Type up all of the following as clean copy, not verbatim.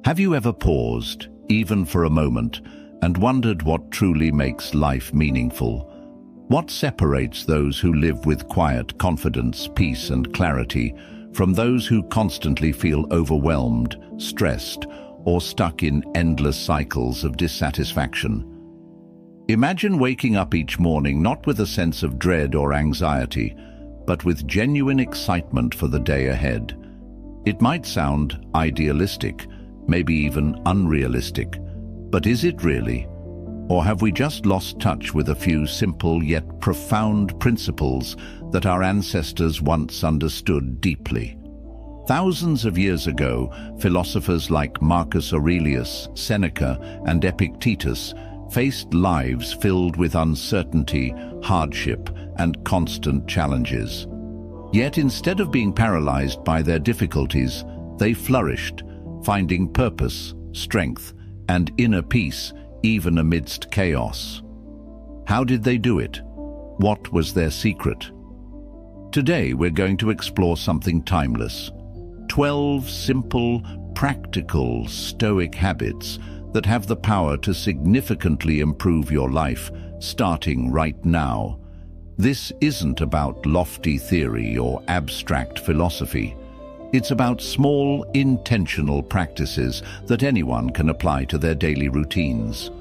Have you ever paused, even for a moment, and wondered what truly makes life meaningful? What separates those who live with quiet confidence, peace, and clarity from those who constantly feel overwhelmed, stressed, or stuck in endless cycles of dissatisfaction? Imagine waking up each morning not with a sense of dread or anxiety, but with genuine excitement for the day ahead. It might sound idealistic, maybe even unrealistic, but is it really? Or have we just lost touch with a few simple yet profound principles that our ancestors once understood deeply? Thousands of years ago, philosophers like Marcus Aurelius, Seneca, and Epictetus faced lives filled with uncertainty, hardship, and constant challenges. Yet instead of being paralyzed by their difficulties, they flourished, finding purpose, strength, and inner peace even amidst chaos. How did they do it? What was their secret? Today we're going to explore something timeless. 12 simple, practical Stoic habits that have the power to significantly improve your life, starting right now. This isn't about lofty theory or abstract philosophy. It's about small, intentional practices that anyone can apply to their daily routines.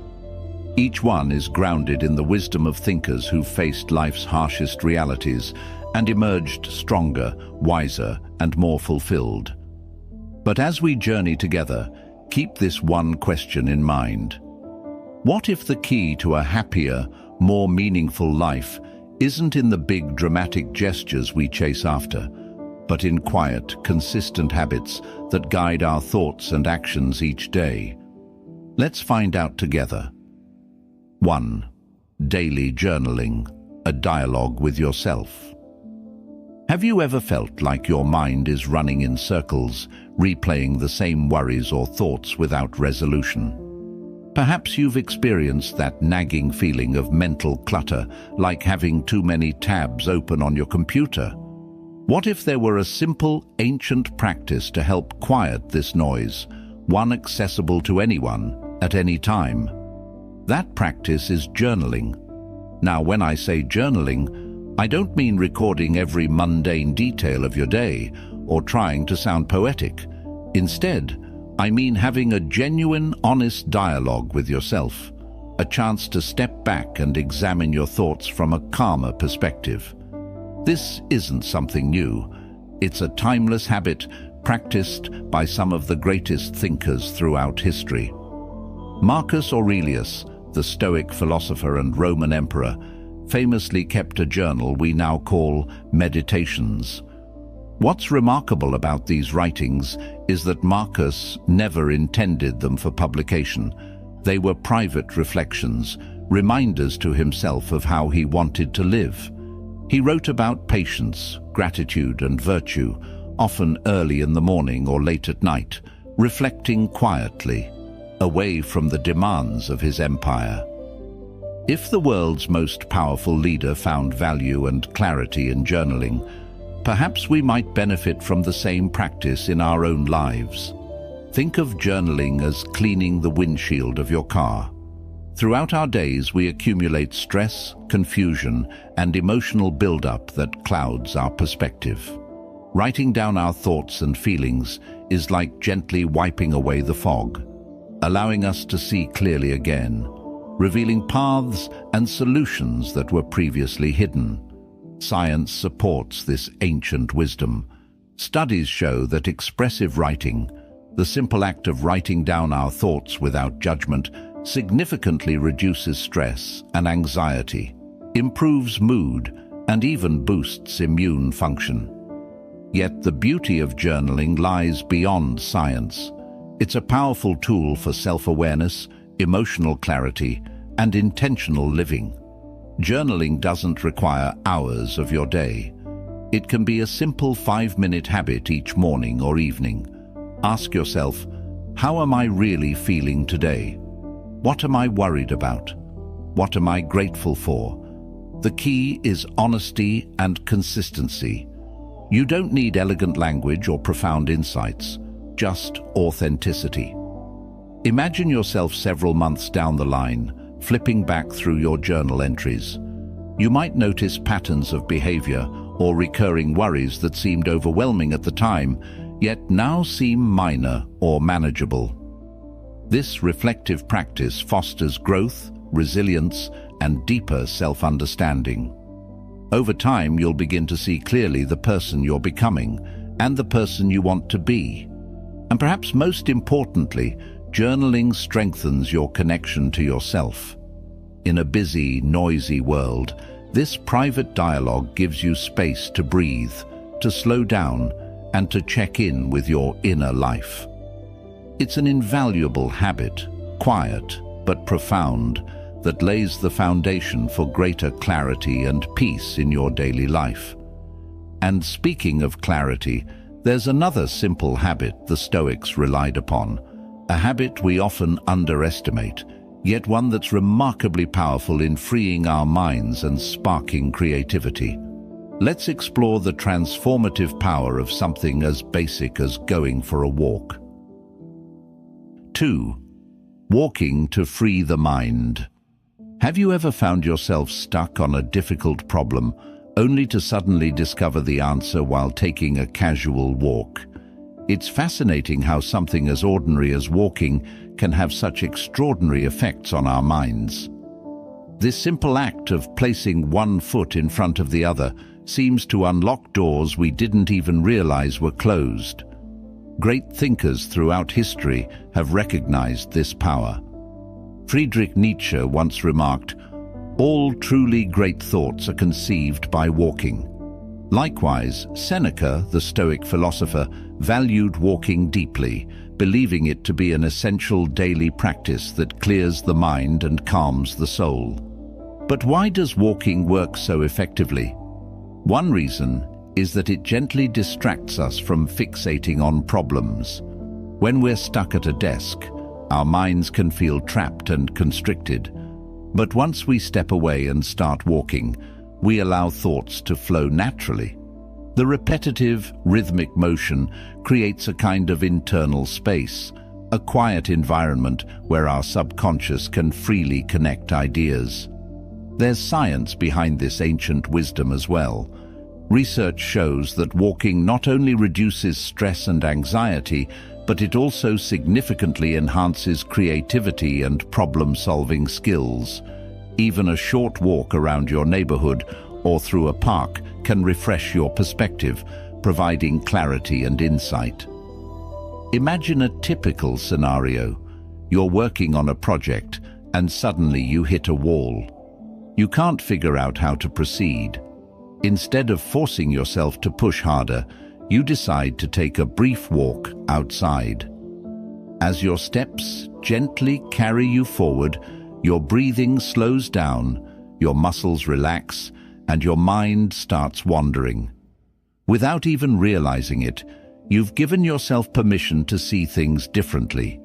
Each one is grounded in the wisdom of thinkers who faced life's harshest realities and emerged stronger, wiser, and more fulfilled. But as we journey together, keep this one question in mind. What if the key to a happier, more meaningful life isn't in the big dramatic gestures we chase after, but in quiet, consistent habits that guide our thoughts and actions each day? Let's find out together. 1. Daily journaling, a dialogue with yourself. Have you ever felt like your mind is running in circles, replaying the same worries or thoughts without resolution? Perhaps you've experienced that nagging feeling of mental clutter, like having too many tabs open on your computer. What if there were a simple, ancient practice to help quiet this noise, one accessible to anyone, at any time? That practice is journaling. Now, when I say journaling, I don't mean recording every mundane detail of your day or trying to sound poetic. Instead, I mean having a genuine, honest dialogue with yourself, a chance to step back and examine your thoughts from a calmer perspective. This isn't something new. It's a timeless habit practiced by some of the greatest thinkers throughout history. Marcus Aurelius, the Stoic philosopher and Roman emperor, famously kept a journal we now call Meditations. What's remarkable about these writings is that Marcus never intended them for publication. They were private reflections, reminders to himself of how he wanted to live. He wrote about patience, gratitude, and virtue, often early in the morning or late at night, reflecting quietly, away from the demands of his empire. If the world's most powerful leader found value and clarity in journaling, perhaps we might benefit from the same practice in our own lives. Think of journaling as cleaning the windshield of your car. Throughout our days, we accumulate stress, confusion, and emotional buildup that clouds our perspective. Writing down our thoughts and feelings is like gently wiping away the fog, allowing us to see clearly again, revealing paths and solutions that were previously hidden. Science supports this ancient wisdom. Studies show that expressive writing, the simple act of writing down our thoughts without judgment, significantly reduces stress and anxiety, improves mood, and even boosts immune function. Yet the beauty of journaling lies beyond science. It's a powerful tool for self-awareness, emotional clarity, and intentional living. Journaling doesn't require hours of your day. It can be a simple 5-minute habit each morning or evening. Ask yourself, how am I really feeling today? What am I worried about? What am I grateful for? The key is honesty and consistency. You don't need elegant language or profound insights, just authenticity. Imagine yourself several months down the line, flipping back through your journal entries. You might notice patterns of behavior or recurring worries that seemed overwhelming at the time, yet now seem minor or manageable. This reflective practice fosters growth, resilience, and deeper self-understanding. Over time, you'll begin to see clearly the person you're becoming and the person you want to be. And perhaps most importantly, journaling strengthens your connection to yourself. In a busy, noisy world, this private dialogue gives you space to breathe, to slow down, and to check in with your inner life. It's an invaluable habit, quiet but profound, that lays the foundation for greater clarity and peace in your daily life. And speaking of clarity, there's another simple habit the Stoics relied upon, a habit we often underestimate, yet one that's remarkably powerful in freeing our minds and sparking creativity. Let's explore the transformative power of something as basic as going for a walk. 2. Walking to free the mind. Have you ever found yourself stuck on a difficult problem, only to suddenly discover the answer while taking a casual walk? It's fascinating how something as ordinary as walking can have such extraordinary effects on our minds. This simple act of placing one foot in front of the other seems to unlock doors we didn't even realize were closed. Great thinkers throughout history have recognized this power. Friedrich Nietzsche once remarked, "All truly great thoughts are conceived by walking." Likewise, Seneca, the Stoic philosopher, valued walking deeply, believing it to be an essential daily practice that clears the mind and calms the soul. But why does walking work so effectively? One reason is that it gently distracts us from fixating on problems. When we're stuck at a desk, our minds can feel trapped and constricted. But once we step away and start walking, we allow thoughts to flow naturally. The repetitive, rhythmic motion creates a kind of internal space, a quiet environment where our subconscious can freely connect ideas. There's science behind this ancient wisdom as well. Research shows that walking not only reduces stress and anxiety, but it also significantly enhances creativity and problem-solving skills. Even a short walk around your neighborhood or through a park can refresh your perspective, providing clarity and insight. Imagine a typical scenario. You're working on a project and suddenly you hit a wall. You can't figure out how to proceed. Instead of forcing yourself to push harder, you decide to take a brief walk outside. As your steps gently carry you forward, your breathing slows down, your muscles relax, and your mind starts wandering. Without even realizing it, you've given yourself permission to see things differently.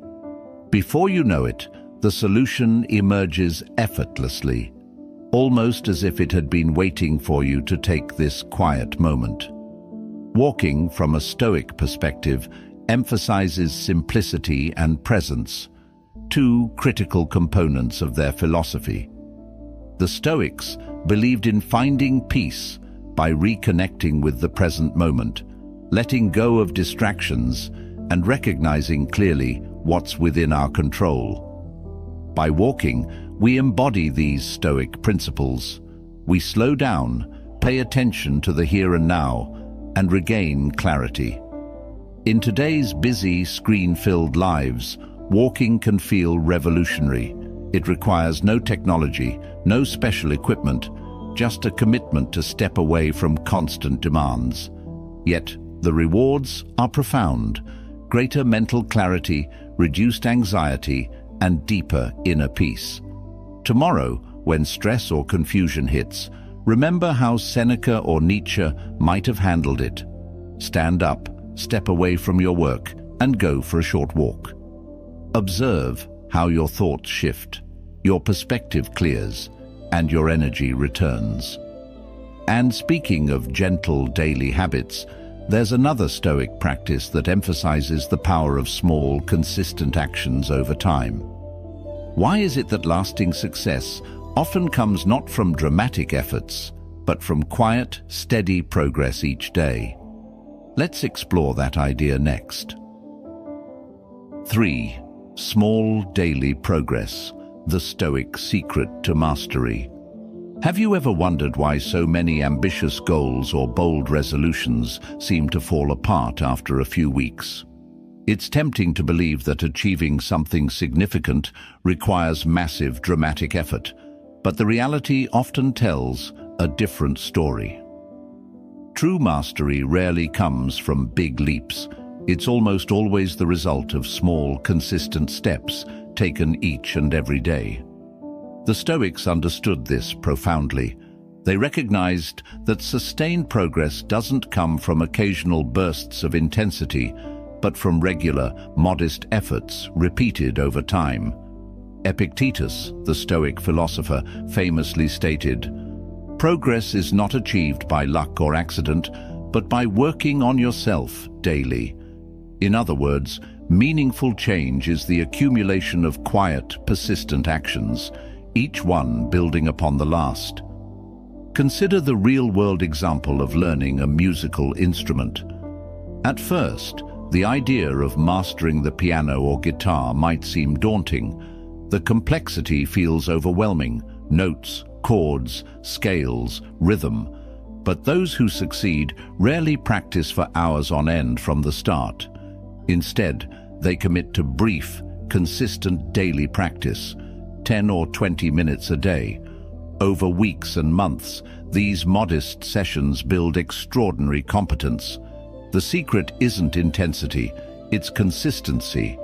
Before you know it, the solution emerges effortlessly, almost as if it had been waiting for you to take this quiet moment. Walking, from a Stoic perspective, emphasizes simplicity and presence, two critical components of their philosophy. The Stoics believed in finding peace by reconnecting with the present moment, letting go of distractions, and recognizing clearly what's within our control. By walking, we embody these Stoic principles. We slow down, pay attention to the here and now, and regain clarity. In today's busy, screen-filled lives, walking can feel revolutionary. It requires no technology, no special equipment, just a commitment to step away from constant demands. Yet, the rewards are profound: greater mental clarity, reduced anxiety, and deeper inner peace. Tomorrow, when stress or confusion hits, remember how Seneca or Nietzsche might have handled it. Stand up, step away from your work, and go for a short walk. Observe how your thoughts shift, your perspective clears, and your energy returns. And speaking of gentle daily habits, There's another Stoic practice that emphasizes the power of small, consistent actions over time. Why is it that lasting success often comes not from dramatic efforts, but from quiet, steady progress each day? Let's explore that idea next. 3. Small daily progress, the Stoic secret to mastery. Have you ever wondered why so many ambitious goals or bold resolutions seem to fall apart after a few weeks? It's tempting to believe that achieving something significant requires massive, dramatic effort, but the reality often tells a different story. True mastery rarely comes from big leaps. It's almost always the result of small, consistent steps taken each and every day. The Stoics understood this profoundly. They recognized that sustained progress doesn't come from occasional bursts of intensity, but from regular, modest efforts repeated over time. Epictetus, the Stoic philosopher, famously stated, "Progress is not achieved by luck or accident, but by working on yourself daily." In other words, meaningful change is the accumulation of quiet, persistent actions, each one building upon the last. Consider the real-world example of learning a musical instrument. At first, the idea of mastering the piano or guitar might seem daunting. The complexity feels overwhelming: notes, chords, scales, rhythm. But those who succeed rarely practice for hours on end from the start. Instead, they commit to brief, consistent daily practice, 10 or 20 minutes a day. Over weeks and months, these modest sessions build extraordinary competence. The secret isn't intensity, it's consistency.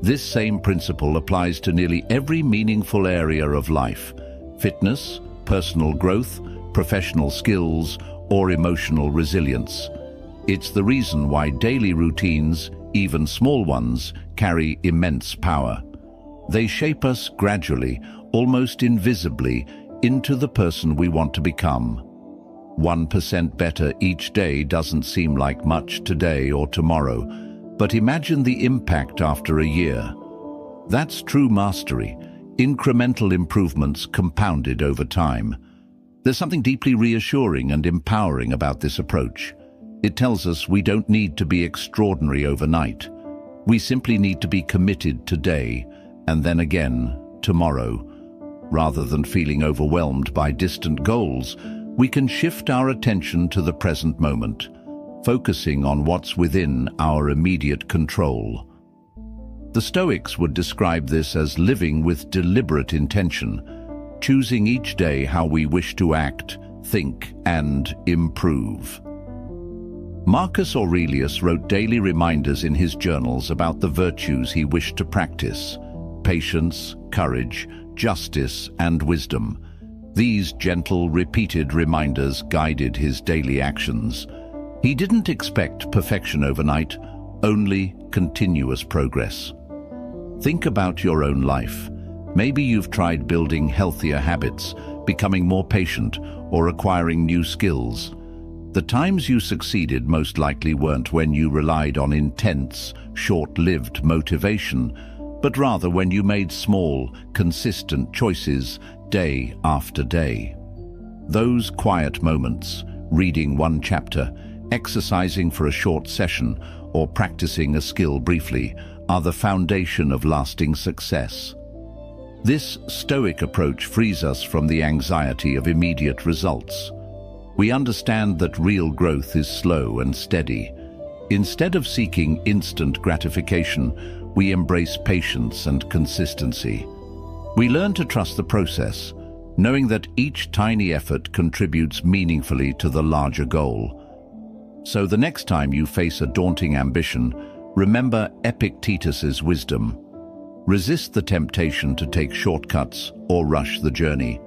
This same principle applies to nearly every meaningful area of life: fitness, personal growth, professional skills, or emotional resilience. It's the reason why daily routines, even small ones, carry immense power. They shape us gradually, almost invisibly, into the person we want to become. 1% better each day doesn't seem like much today or tomorrow, but imagine the impact after a year. That's true mastery, incremental improvements compounded over time. There's something deeply reassuring and empowering about this approach. It tells us we don't need to be extraordinary overnight. We simply need to be committed today, and then again tomorrow. Rather than feeling overwhelmed by distant goals, we can shift our attention to the present moment, focusing on what's within our immediate control. The Stoics would describe this as living with deliberate intention, choosing each day how we wish to act, think, and improve. Marcus Aurelius wrote daily reminders in his journals about the virtues he wished to practice: patience, courage, justice, and wisdom. These gentle, repeated reminders guided his daily actions. He didn't expect perfection overnight, only continuous progress. Think about your own life. Maybe you've tried building healthier habits, becoming more patient, or acquiring new skills. The times you succeeded most likely weren't when you relied on intense, short-lived motivation, but rather when you made small, consistent choices day after day. Those quiet moments, reading one chapter, exercising for a short session, or practicing a skill briefly, are the foundation of lasting success. This Stoic approach frees us from the anxiety of immediate results. We understand that real growth is slow and steady. Instead of seeking instant gratification, we embrace patience and consistency. We learn to trust the process, knowing that each tiny effort contributes meaningfully to the larger goal. So the next time you face a daunting ambition, remember Epictetus's wisdom. Resist the temptation to take shortcuts or rush the journey.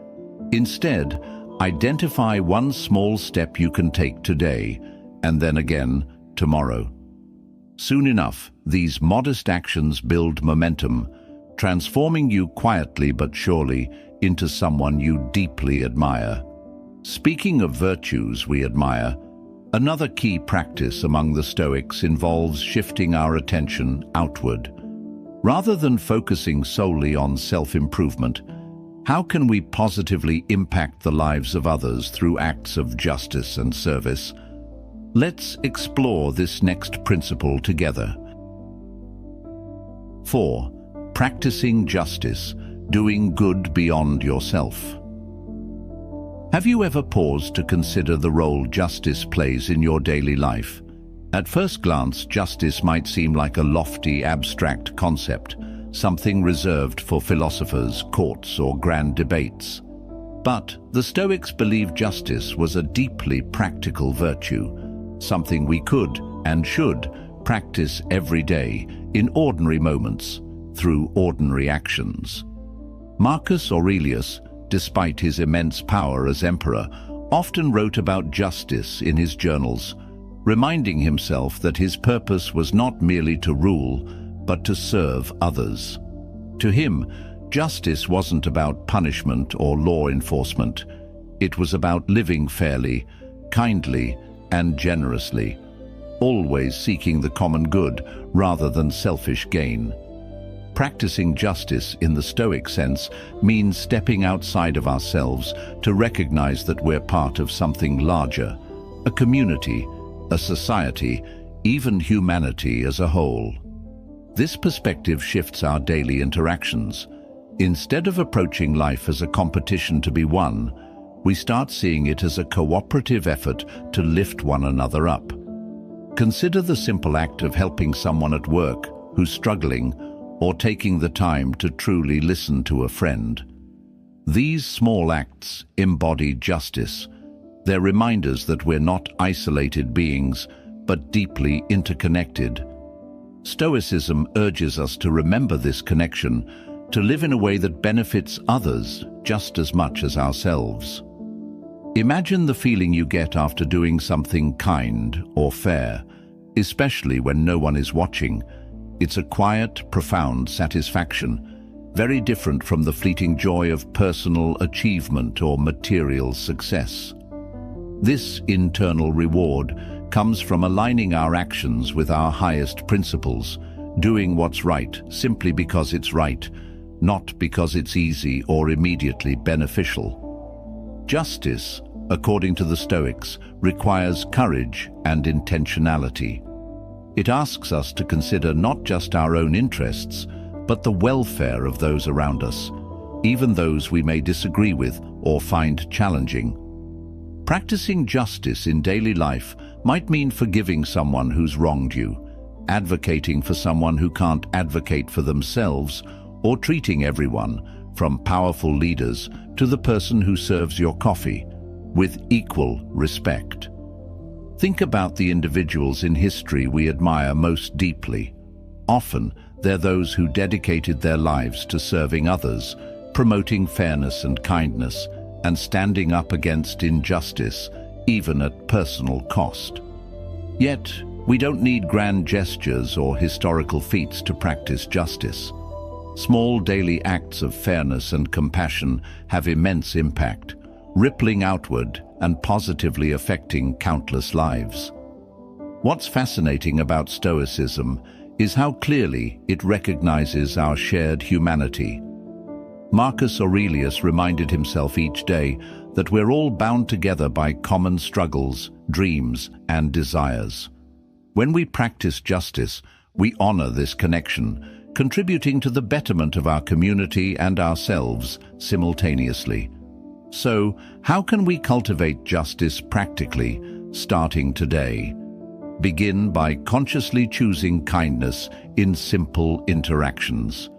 Instead, identify one small step you can take today, and then again tomorrow. Soon enough, these modest actions build momentum, transforming you quietly but surely into someone you deeply admire. Speaking of virtues we admire, Another key practice among the Stoics involves shifting our attention outward. Rather than focusing solely on self-improvement, how can we positively impact the lives of others through acts of justice and service? Let's explore this next principle together. 4. Practicing justice, doing good beyond yourself. Have you ever paused to consider the role justice plays in your daily life? At first glance, justice might seem like a lofty, abstract concept, something reserved for philosophers, courts, or grand debates. But the Stoics believed justice was a deeply practical virtue, something we could and should practice every day in ordinary moments through ordinary actions. Marcus Aurelius, despite his immense power as emperor, often wrote about justice in his journals, reminding himself that his purpose was not merely to rule, but to serve others. To him, justice wasn't about punishment or law enforcement. It was about living fairly, kindly, and generously, always seeking the common good rather than selfish gain. Practicing justice in the Stoic sense means stepping outside of ourselves to recognize that we're part of something larger, a community, a society, even humanity as a whole. This perspective shifts our daily interactions. Instead of approaching life as a competition to be won, we start seeing it as a cooperative effort to lift one another up. Consider the simple act of helping someone at work who's struggling, or taking the time to truly listen to a friend. These small acts embody justice. They're reminders that we're not isolated beings, but deeply interconnected. Stoicism urges us to remember this connection, to live in a way that benefits others just as much as ourselves. Imagine the feeling you get after doing something kind or fair, especially when no one is watching. It's a quiet, profound satisfaction, very different from the fleeting joy of personal achievement or material success. This internal reward comes from aligning our actions with our highest principles, doing what's right simply because it's right, not because it's easy or immediately beneficial. Justice, according to the Stoics, requires courage and intentionality. It asks us to consider not just our own interests, but the welfare of those around us, even those we may disagree with or find challenging. Practicing justice in daily life might mean forgiving someone who's wronged you, advocating for someone who can't advocate for themselves, or treating everyone, from powerful leaders to the person who serves your coffee, with equal respect. Think about the individuals in history we admire most deeply. Often, they're those who dedicated their lives to serving others, promoting fairness and kindness, and standing up against injustice, even at personal cost. Yet, we don't need grand gestures or historical feats to practice justice. Small daily acts of fairness and compassion have immense impact, rippling outward and positively affecting countless lives. What's fascinating about Stoicism is how clearly it recognizes our shared humanity. Marcus Aurelius reminded himself each day that we're all bound together by common struggles, dreams, and desires. When we practice justice, we honor this connection, contributing to the betterment of our community and ourselves simultaneously. So, how can we cultivate justice practically, starting today? Begin by consciously choosing kindness in simple interactions.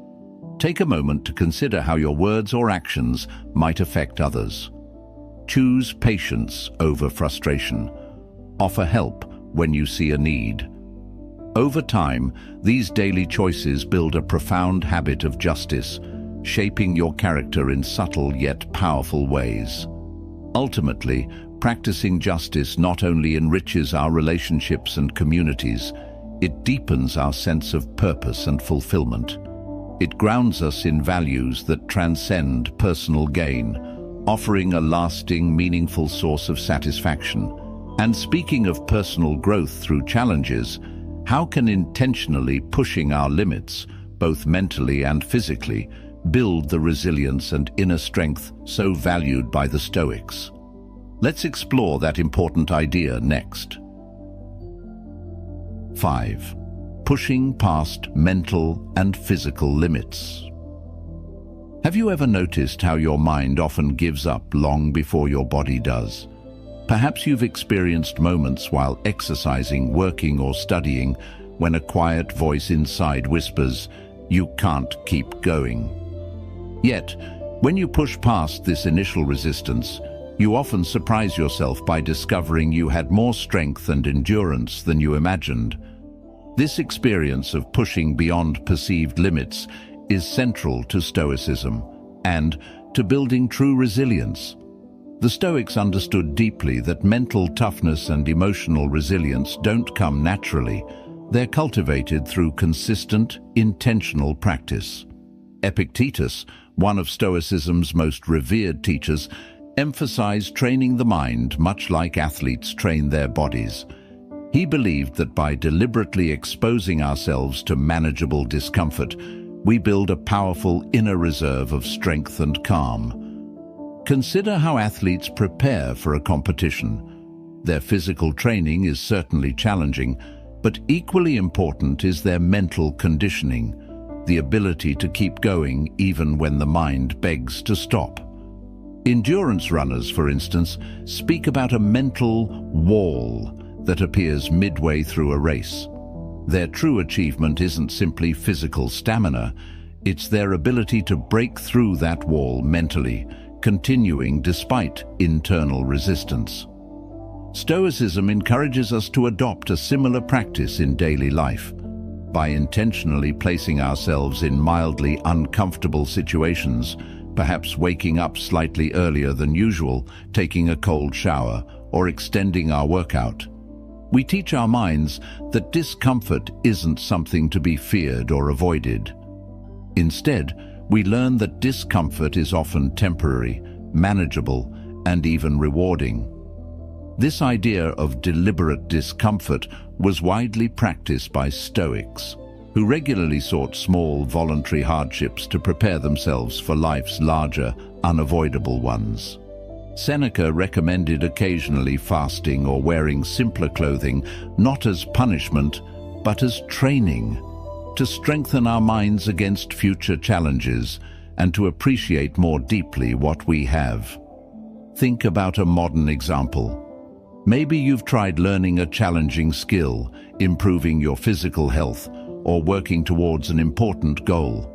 Take a moment to consider how your words or actions might affect others. Choose patience over frustration. Offer help when you see a need. Over time, these daily choices build a profound habit of justice, shaping your character in subtle yet powerful ways. Ultimately, practicing justice not only enriches our relationships and communities, it deepens our sense of purpose and fulfillment. It grounds us in values that transcend personal gain, offering a lasting, meaningful source of satisfaction. And speaking of personal growth through challenges, how can intentionally pushing our limits, both mentally and physically, build the resilience and inner strength so valued by the Stoics? Let's explore that important idea next. 5. Pushing past mental and physical limits. Have you ever noticed how your mind often gives up long before your body does? Perhaps you've experienced moments while exercising, working, or studying when a quiet voice inside whispers, "You can't keep going." Yet, when you push past this initial resistance, you often surprise yourself by discovering you had more strength and endurance than you imagined. This experience of pushing beyond perceived limits is central to Stoicism and to building true resilience. The Stoics understood deeply that mental toughness and emotional resilience don't come naturally. They're cultivated through consistent, intentional practice. Epictetus, one of Stoicism's most revered teachers, emphasized training the mind much like athletes train their bodies. He believed that by deliberately exposing ourselves to manageable discomfort, we build a powerful inner reserve of strength and calm. Consider how athletes prepare for a competition. Their physical training is certainly challenging, but equally important is their mental conditioning, the ability to keep going even when the mind begs to stop. Endurance runners, for instance, speak about a mental wall that appears midway through a race. Their true achievement isn't simply physical stamina, it's their ability to break through that wall mentally, continuing despite internal resistance. Stoicism encourages us to adopt a similar practice in daily life. By intentionally placing ourselves in mildly uncomfortable situations, perhaps waking up slightly earlier than usual, taking a cold shower, or extending our workout, we teach our minds that discomfort isn't something to be feared or avoided. Instead, we learn that discomfort is often temporary, manageable, and even rewarding. This idea of deliberate discomfort was widely practiced by Stoics, who regularly sought small, voluntary hardships to prepare themselves for life's larger, unavoidable ones. Seneca recommended occasionally fasting or wearing simpler clothing, not as punishment, but as training, to strengthen our minds against future challenges and to appreciate more deeply what we have. Think about a modern example. Maybe you've tried learning a challenging skill, improving your physical health, or working towards an important goal.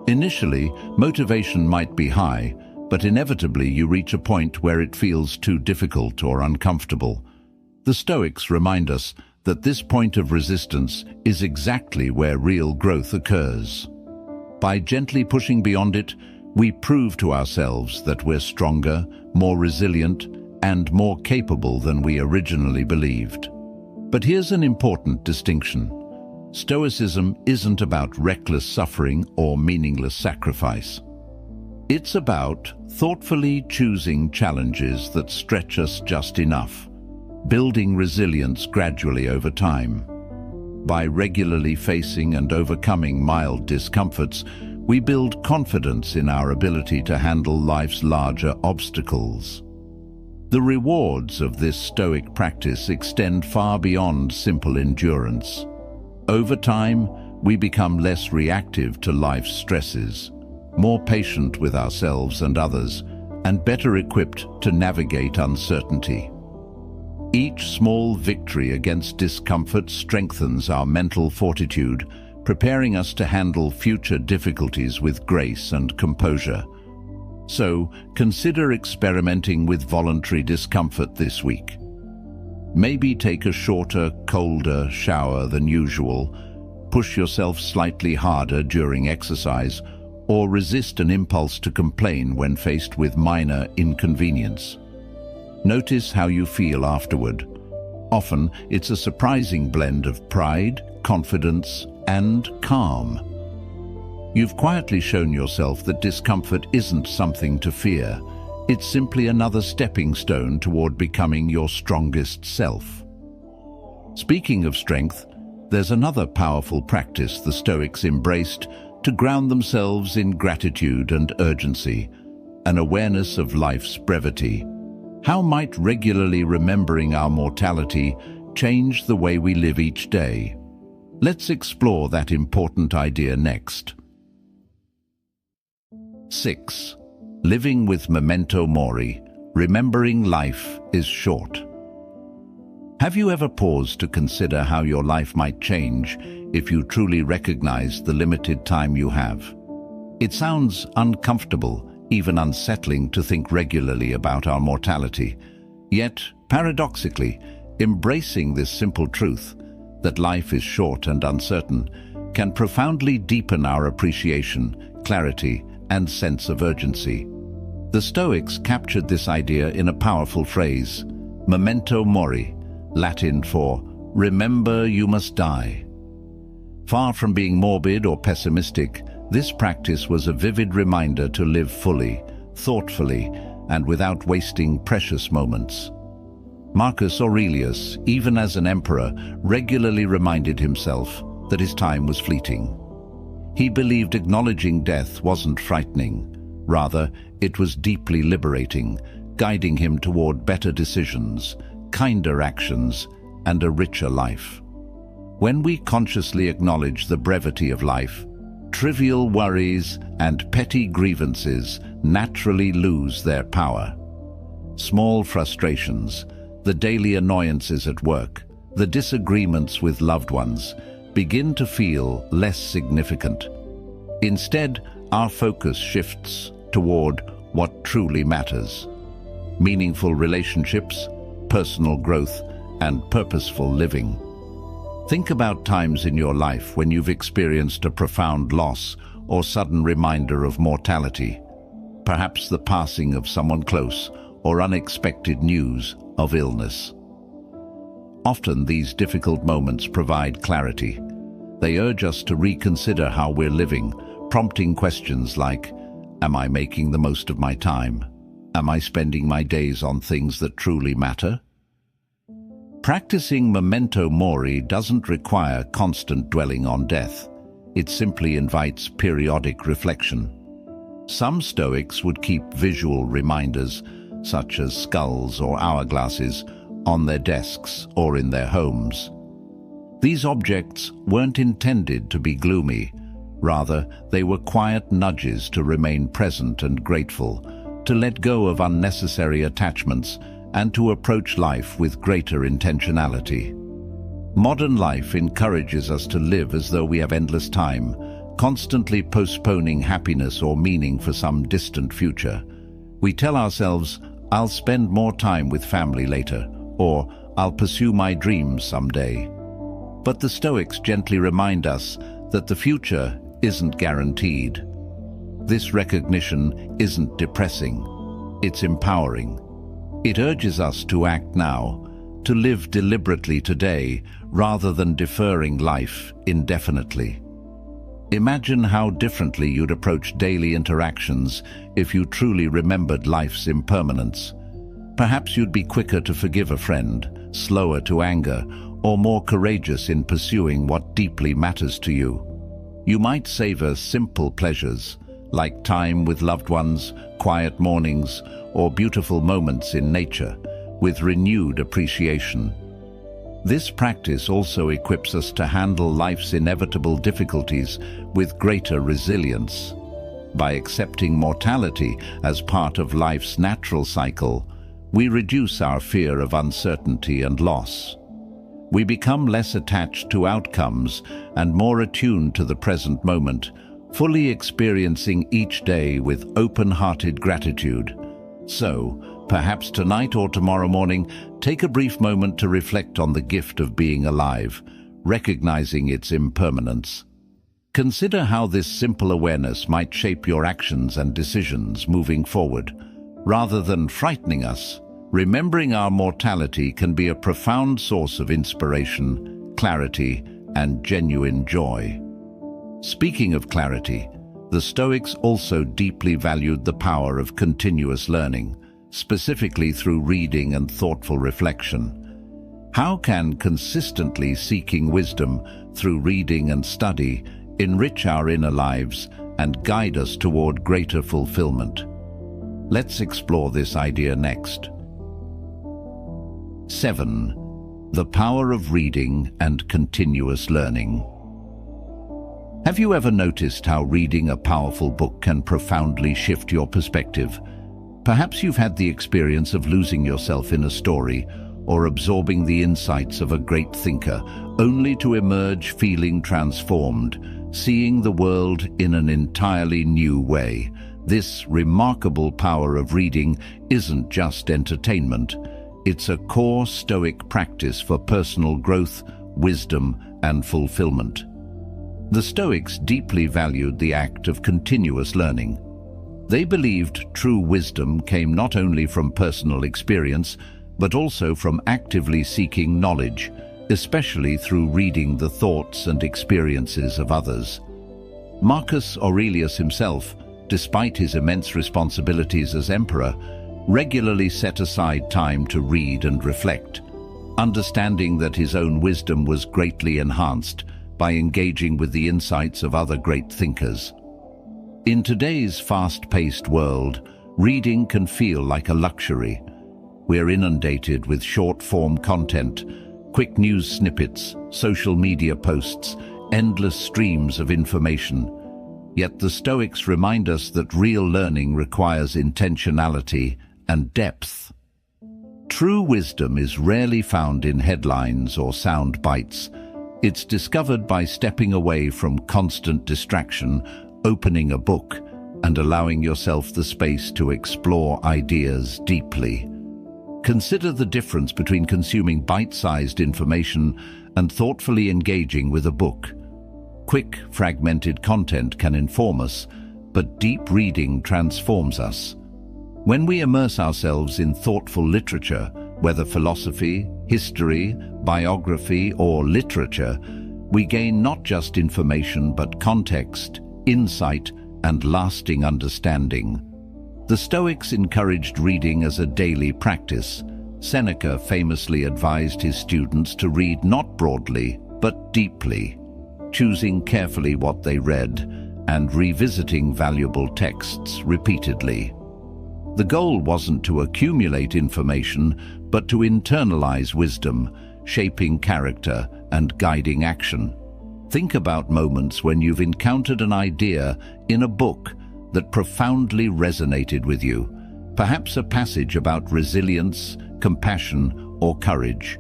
Initially, motivation might be high, but inevitably you reach a point where it feels too difficult or uncomfortable. The Stoics remind us that this point of resistance is exactly where real growth occurs. By gently pushing beyond it, we prove to ourselves that we're stronger, more resilient, and more capable than we originally believed. But here's an important distinction. Stoicism isn't about reckless suffering or meaningless sacrifice. It's about thoughtfully choosing challenges that stretch us just enough, building resilience gradually over time. By regularly facing and overcoming mild discomforts, we build confidence in our ability to handle life's larger obstacles. The rewards of this Stoic practice extend far beyond simple endurance. Over time, we become less reactive to life's stresses, more patient with ourselves and others, and better equipped to navigate uncertainty. Each small victory against discomfort strengthens our mental fortitude, preparing us to handle future difficulties with grace and composure. So, consider experimenting with voluntary discomfort this week. Maybe take a shorter, colder shower than usual, push yourself slightly harder during exercise, or resist an impulse to complain when faced with minor inconvenience. Notice how you feel afterward. Often, it's a surprising blend of pride, confidence, and calm. You've quietly shown yourself that discomfort isn't something to fear. It's simply another stepping stone toward becoming your strongest self. Speaking of strength, there's another powerful practice the Stoics embraced to ground themselves in gratitude and urgency, an awareness of life's brevity. How might regularly remembering our mortality change the way we live each day? Let's explore that important idea next. 6. Living with memento mori, remembering life is short. Have you ever paused to consider how your life might change if you truly recognize the limited time you have? It sounds uncomfortable, even unsettling to think regularly about our mortality. Yet, paradoxically, embracing this simple truth, that life is short and uncertain, can profoundly deepen our appreciation, clarity, and sense of urgency. The Stoics captured this idea in a powerful phrase, memento mori, Latin for remember you must die. Far from being morbid or pessimistic, this practice was a vivid reminder to live fully, thoughtfully, and without wasting precious moments. Marcus Aurelius, even as an emperor, regularly reminded himself that his time was fleeting. He believed acknowledging death wasn't frightening. Rather, it was deeply liberating, guiding him toward better decisions, kinder actions, and a richer life. When we consciously acknowledge the brevity of life, trivial worries and petty grievances naturally lose their power. Small frustrations, the daily annoyances at work, the disagreements with loved ones, begin to feel less significant. Instead, our focus shifts toward what truly matters: meaningful relationships, personal growth, and purposeful living. Think about times in your life when you've experienced a profound loss or sudden reminder of mortality, perhaps the passing of someone close or unexpected news of illness. Often these difficult moments provide clarity. They urge us to reconsider how we're living, prompting questions like, am I making the most of my time? Am I spending my days on things that truly matter? Practicing memento mori doesn't require constant dwelling on death. It simply invites periodic reflection. Some Stoics would keep visual reminders, such as skulls or hourglasses, on their desks or in their homes. These objects weren't intended to be gloomy. Rather, they were quiet nudges to remain present and grateful, to let go of unnecessary attachments, and to approach life with greater intentionality. Modern life encourages us to live as though we have endless time, constantly postponing happiness or meaning for some distant future. We tell ourselves, I'll spend more time with family later, or I'll pursue my dreams someday. But the Stoics gently remind us that the future isn't guaranteed. This recognition isn't depressing, it's empowering. It urges us to act now, to live deliberately today rather than deferring life indefinitely. Imagine how differently you'd approach daily interactions if you truly remembered life's impermanence. Perhaps you'd be quicker to forgive a friend, slower to anger, or more courageous in pursuing what deeply matters to you. You might savor simple pleasures, like time with loved ones, quiet mornings, or beautiful moments in nature, with renewed appreciation. This practice also equips us to handle life's inevitable difficulties with greater resilience. By accepting mortality as part of life's natural cycle, we reduce our fear of uncertainty and loss. We become less attached to outcomes and more attuned to the present moment, fully experiencing each day with open-hearted gratitude. So, perhaps tonight or tomorrow morning, take a brief moment to reflect on the gift of being alive, recognizing its impermanence. Consider how this simple awareness might shape your actions and decisions moving forward. Rather than frightening us, remembering our mortality can be a profound source of inspiration, clarity, and genuine joy. Speaking of clarity, the Stoics also deeply valued the power of continuous learning. specifically through reading and thoughtful reflection. How can consistently seeking wisdom through reading and study enrich our inner lives and guide us toward greater fulfillment? Let's explore this idea next. 7. The power of reading and continuous learning. Have you ever noticed how reading a powerful book can profoundly shift your perspective? Perhaps you've had the experience of losing yourself in a story or absorbing the insights of a great thinker, only to emerge feeling transformed, seeing the world in an entirely new way. This remarkable power of reading isn't just entertainment. It's a core Stoic practice for personal growth, wisdom, and fulfillment. The Stoics deeply valued the act of continuous learning. They believed true wisdom came not only from personal experience, but also from actively seeking knowledge, especially through reading the thoughts and experiences of others. Marcus Aurelius himself, despite his immense responsibilities as emperor, regularly set aside time to read and reflect, understanding that his own wisdom was greatly enhanced by engaging with the insights of other great thinkers. In today's fast-paced world, reading can feel like a luxury. We're inundated with short-form content, quick news snippets, social media posts, endless streams of information. Yet the Stoics remind us that real learning requires intentionality and depth. True wisdom is rarely found in headlines or sound bites. It's discovered by stepping away from constant distraction, opening a book, and allowing yourself the space to explore ideas deeply. Consider the difference between consuming bite-sized information and thoughtfully engaging with a book. Quick, fragmented content can inform us, but deep reading transforms us. When we immerse ourselves in thoughtful literature, whether philosophy, history, biography, or literature, we gain not just information but context, insight, and lasting understanding. The Stoics encouraged reading as a daily practice. Seneca famously advised his students to read not broadly, but deeply, choosing carefully what they read and revisiting valuable texts repeatedly. The goal wasn't to accumulate information, but to internalize wisdom, shaping character and guiding action. Think about moments when you've encountered an idea in a book that profoundly resonated with you, perhaps a passage about resilience, compassion, or courage.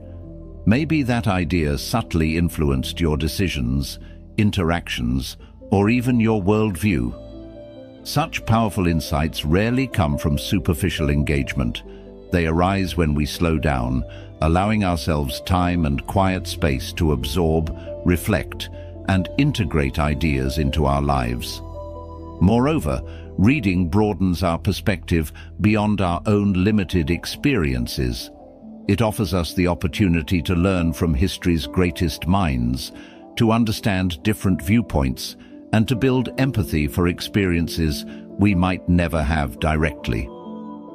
Maybe that idea subtly influenced your decisions, interactions, or even your worldview. Such powerful insights rarely come from superficial engagement. They arise when we slow down, allowing ourselves time and quiet space to absorb, reflect, and integrate ideas into our lives. Moreover, reading broadens our perspective beyond our own limited experiences. It offers us the opportunity to learn from history's greatest minds, to understand different viewpoints, and to build empathy for experiences we might never have directly.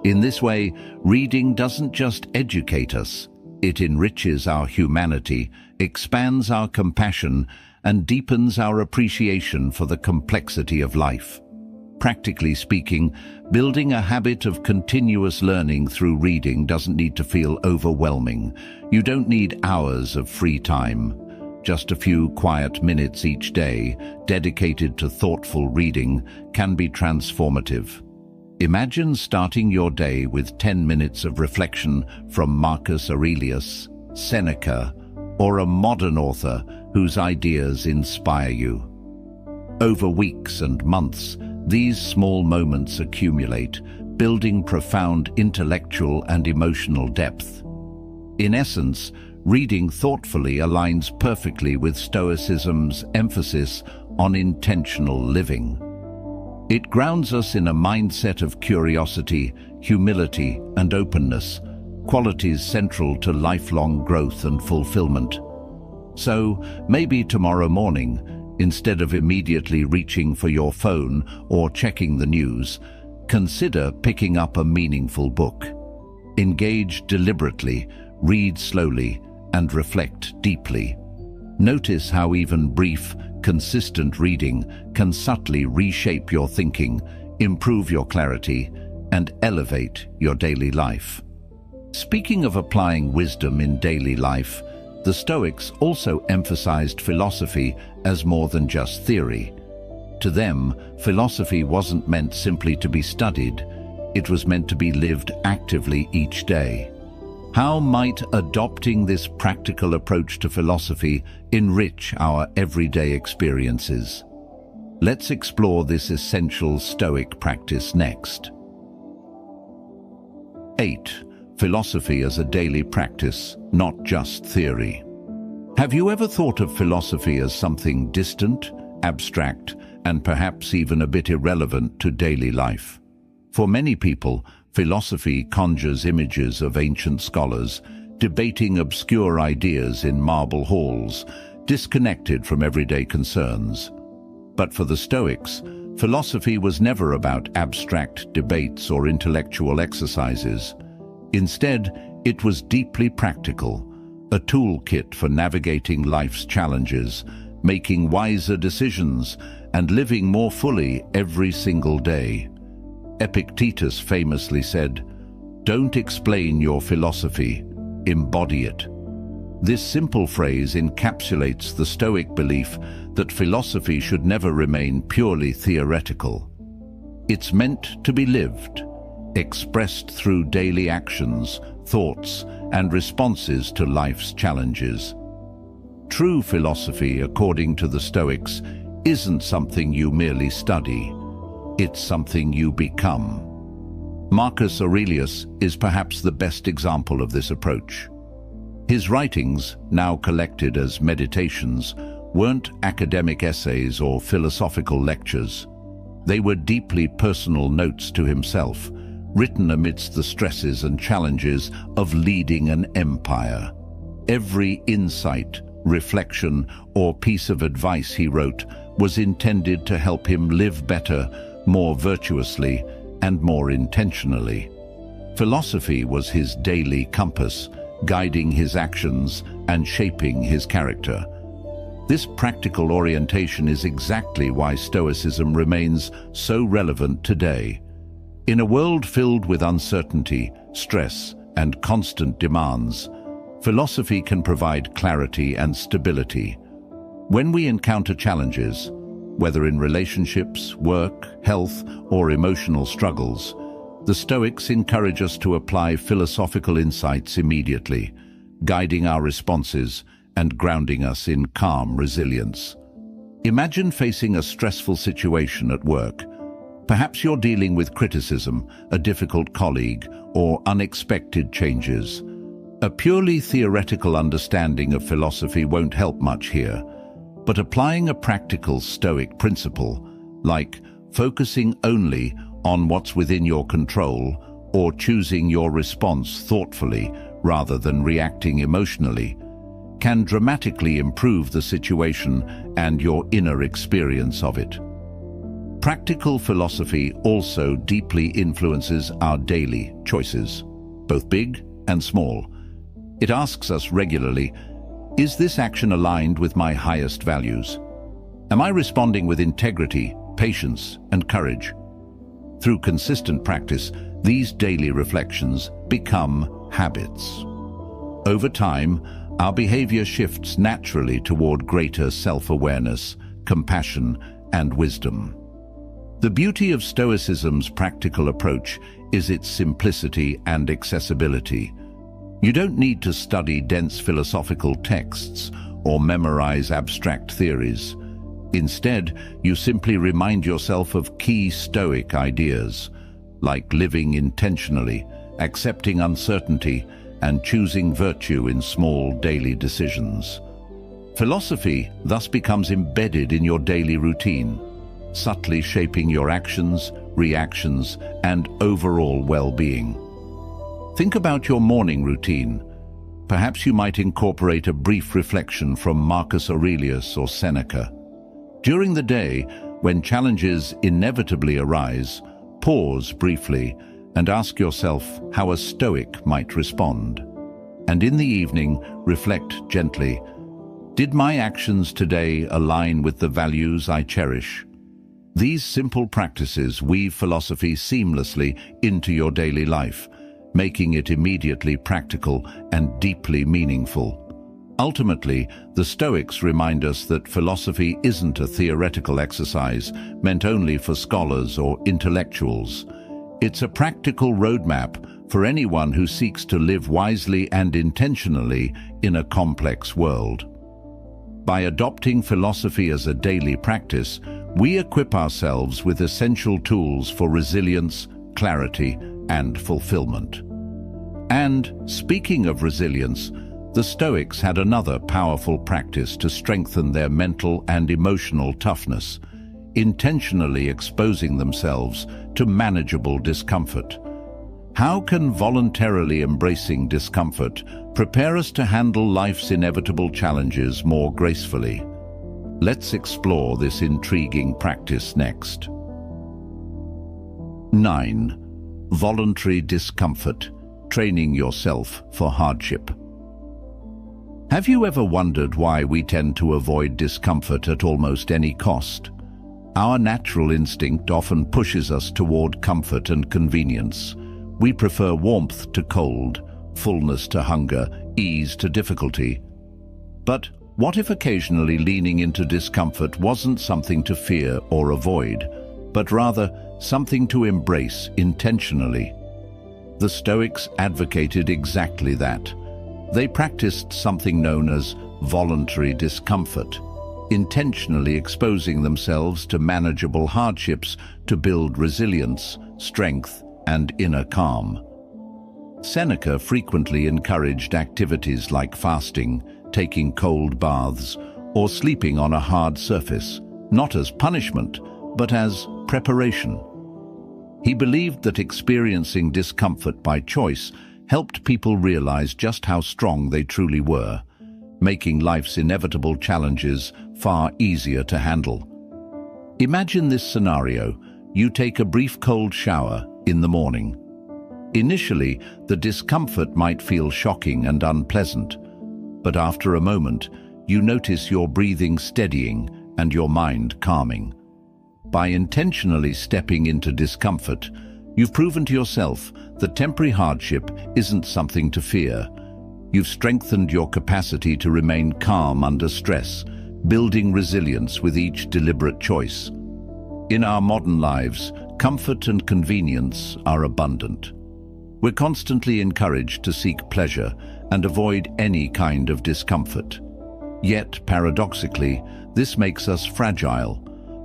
In this way, reading doesn't just educate us, it enriches our humanity, expands our compassion, and deepens our appreciation for the complexity of life. Practically speaking, building a habit of continuous learning through reading doesn't need to feel overwhelming. You don't need hours of free time. Just a few quiet minutes each day, dedicated to thoughtful reading, can be transformative. Imagine starting your day with 10 minutes of reflection from Marcus Aurelius, Seneca, or a modern author whose ideas inspire you. Over weeks and months, these small moments accumulate, building profound intellectual and emotional depth. In essence, reading thoughtfully aligns perfectly with Stoicism's emphasis on intentional living. It grounds us in a mindset of curiosity, humility, and openness, qualities central to lifelong growth and fulfillment. So, maybe tomorrow morning, instead of immediately reaching for your phone or checking the news, consider picking up a meaningful book. Engage deliberately, read slowly, and reflect deeply. Notice how even brief, consistent reading can subtly reshape your thinking, improve your clarity, and elevate your daily life. Speaking of applying wisdom in daily life, the Stoics also emphasized philosophy as more than just theory. To them, philosophy wasn't meant simply to be studied, it was meant to be lived actively each day. How might adopting this practical approach to philosophy enrich our everyday experiences? Let's explore this essential Stoic practice next. 8. Philosophy as a daily practice, not just theory. Have you ever thought of philosophy as something distant, abstract, and perhaps even a bit irrelevant to daily life? For many people, philosophy conjures images of ancient scholars debating obscure ideas in marble halls, disconnected from everyday concerns. But for the Stoics, philosophy was never about abstract debates or intellectual exercises. Instead, it was deeply practical, a toolkit for navigating life's challenges, making wiser decisions, and living more fully every single day. Epictetus famously said, "Don't explain your philosophy, embody it." This simple phrase encapsulates the Stoic belief that philosophy should never remain purely theoretical. It's meant to be lived, expressed through daily actions, thoughts, and responses to life's challenges. True philosophy, according to the Stoics, isn't something you merely study. It's something you become. Marcus Aurelius is perhaps the best example of this approach. His writings, now collected as meditations, weren't academic essays or philosophical lectures. They were deeply personal notes to himself, written amidst the stresses and challenges of leading an empire. Every insight, reflection, or piece of advice he wrote was intended to help him live better, more virtuously, and more intentionally. Philosophy was his daily compass, guiding his actions and shaping his character. This practical orientation is exactly why Stoicism remains so relevant today. In a world filled with uncertainty, stress, and constant demands, philosophy can provide clarity and stability. When we encounter challenges, whether in relationships, work, health, or emotional struggles, the Stoics encourage us to apply philosophical insights immediately, guiding our responses and grounding us in calm resilience. Imagine facing a stressful situation at work. Perhaps you're dealing with criticism, a difficult colleague, or unexpected changes. A purely theoretical understanding of philosophy won't help much here, but applying a practical Stoic principle, like focusing only on what's within your control or choosing your response thoughtfully rather than reacting emotionally, can dramatically improve the situation and your inner experience of it. Practical philosophy also deeply influences our daily choices, both big and small. It asks us regularly, is this action aligned with my highest values? Am I responding with integrity, patience, and courage? Through consistent practice, these daily reflections become habits. Over time, our behavior shifts naturally toward greater self-awareness, compassion, and wisdom. The beauty of Stoicism's practical approach is its simplicity and accessibility. You don't need to study dense philosophical texts or memorize abstract theories. Instead, you simply remind yourself of key Stoic ideas, like living intentionally, accepting uncertainty, and choosing virtue in small daily decisions. Philosophy thus becomes embedded in your daily routine, subtly shaping your actions, reactions, and overall well-being. Think about your morning routine. Perhaps you might incorporate a brief reflection from Marcus Aurelius or Seneca. During the day, when challenges inevitably arise, pause briefly and ask yourself how a Stoic might respond. And in the evening, reflect gently. Did my actions today align with the values I cherish? These simple practices weave philosophy seamlessly into your daily life, making it immediately practical and deeply meaningful. Ultimately, the Stoics remind us that philosophy isn't a theoretical exercise meant only for scholars or intellectuals. It's a practical roadmap for anyone who seeks to live wisely and intentionally in a complex world. By adopting philosophy as a daily practice, we equip ourselves with essential tools for resilience, clarity, and fulfillment. And speaking of resilience, the Stoics had another powerful practice to strengthen their mental and emotional toughness, intentionally exposing themselves to manageable discomfort. How can voluntarily embracing discomfort prepare us to handle life's inevitable challenges more gracefully? Let's explore this intriguing practice next. 9. Voluntary discomfort, training yourself for hardship. Have you ever wondered why we tend to avoid discomfort at almost any cost? Our natural instinct often pushes us toward comfort and convenience. We prefer warmth to cold, fullness to hunger, ease to difficulty. But what if occasionally leaning into discomfort wasn't something to fear or avoid, but rather something to embrace intentionally? The Stoics advocated exactly that. They practiced something known as voluntary discomfort, intentionally exposing themselves to manageable hardships to build resilience, strength, and inner calm. Seneca frequently encouraged activities like fasting, taking cold baths, or sleeping on a hard surface, not as punishment, but as preparation. He believed that experiencing discomfort by choice helped people realize just how strong they truly were, making life's inevitable challenges far easier to handle. Imagine this scenario. You take a brief cold shower in the morning. Initially, the discomfort might feel shocking and unpleasant, but after a moment, you notice your breathing steadying and your mind calming. By intentionally stepping into discomfort, you've proven to yourself that temporary hardship isn't something to fear. You've strengthened your capacity to remain calm under stress, building resilience with each deliberate choice. In our modern lives, comfort and convenience are abundant. We're constantly encouraged to seek pleasure and avoid any kind of discomfort. Yet, paradoxically, this makes us fragile,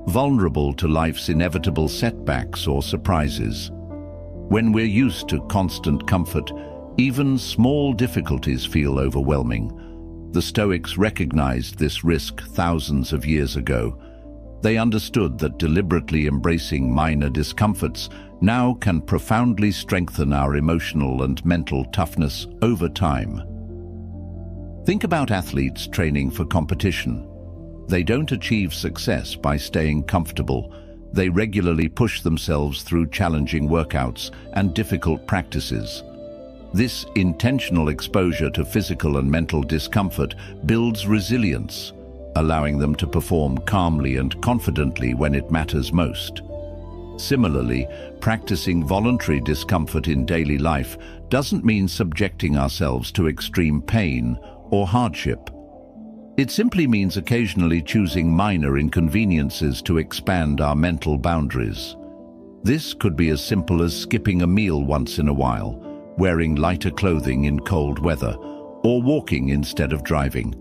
vulnerable to life's inevitable setbacks or surprises. When we're used to constant comfort, even small difficulties feel overwhelming. The Stoics recognized this risk thousands of years ago. They understood that deliberately embracing minor discomforts now can profoundly strengthen our emotional and mental toughness over time. Think about athletes training for competition. They don't achieve success by staying comfortable. They regularly push themselves through challenging workouts and difficult practices. This intentional exposure to physical and mental discomfort builds resilience, allowing them to perform calmly and confidently when it matters most. Similarly, practicing voluntary discomfort in daily life doesn't mean subjecting ourselves to extreme pain or hardship. It simply means occasionally choosing minor inconveniences to expand our mental boundaries. This could be as simple as skipping a meal once in a while, wearing lighter clothing in cold weather, or walking instead of driving.